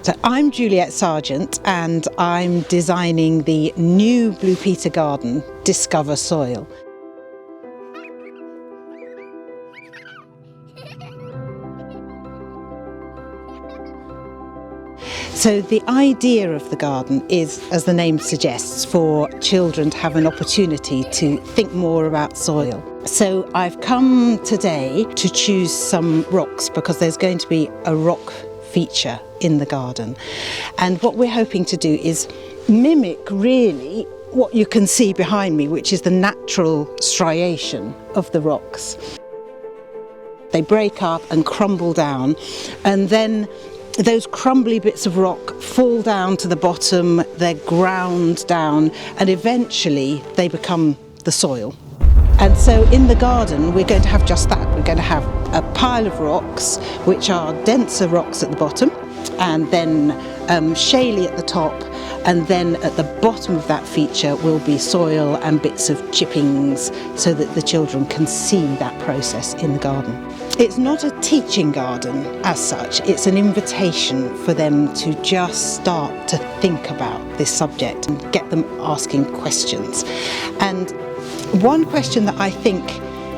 So I'm Juliet Sargent and I'm designing the new Blue Peter garden, Discover Soil. So the idea of the garden is, as the name suggests, for children to have an opportunity to think more about soil. So I've come today to choose some rocks because there's going to be a rock feature in the garden. And what we're hoping to do is mimic really what you can see behind me, which is the natural striation of the rocks. They break up and crumble down, and then those crumbly bits of rock fall down to the bottom, they're ground down, and eventually they become the soil. And so in the garden we're going to have just that. We're going to have a pile of rocks, which are denser rocks at the bottom, and then shaly at the top, and then at the bottom of that feature will be soil and bits of chippings so that the children can see that process in the garden. It's not a teaching garden as such, it's an invitation for them to just start to think about this subject and get them asking questions. And one question that I think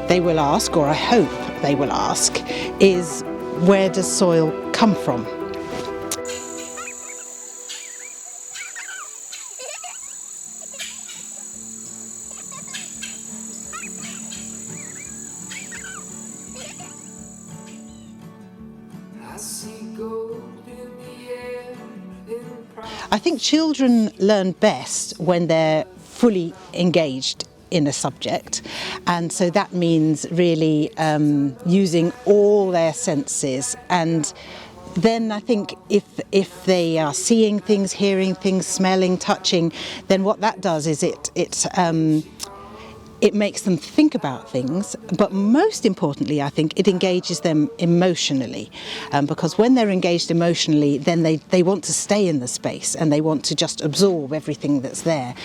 they will ask, or I hope they will ask, is where does soil come from? I think children learn best when they're fully engaged in a subject, and so that means really using all their senses. And then I think if they are seeing things, hearing things, smelling, touching, then what that does is it makes them think about things, but most importantly, I think it engages them emotionally, because when they're engaged emotionally, then they want to stay in the space and they want to just absorb everything that's there.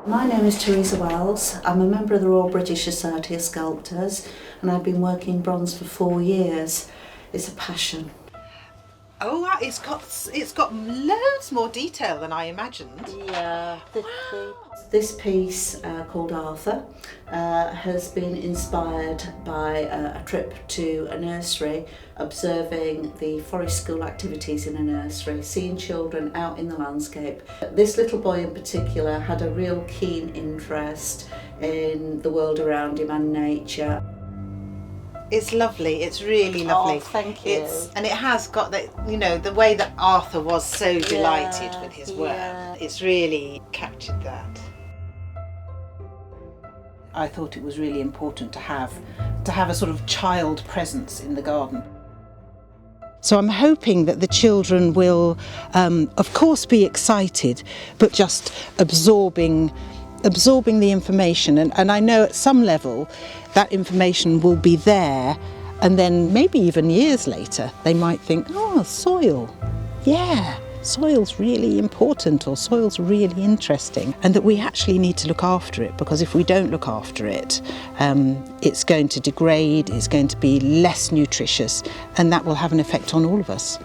My name is Teresa Wells. I'm a member of the Royal British Society of Sculptors, and I've been working bronze for 4 years. It's a passion. Oh wow, it's got loads more detail than I imagined. Yeah. This piece, called Arthur, has been inspired by a trip to a nursery, observing the forest school activities in a nursery, seeing children out in the landscape. This little boy in particular had a real keen interest in the world around him and nature. It's lovely, it's really lovely. Oh, thank you. And it has got that, you know, the way that Arthur was so delighted with his work. Yeah. It's really captured that. I thought it was really important to have a sort of child presence in the garden. So I'm hoping that the children will, of course, be excited, but just absorbing the information. And I know at some level that information will be there, and then maybe even years later they might think, oh, soil, yeah, soil's really important, or soil's really interesting, and that we actually need to look after it, because if we don't look after it, it's going to degrade, it's going to be less nutritious, and that will have an effect on all of us.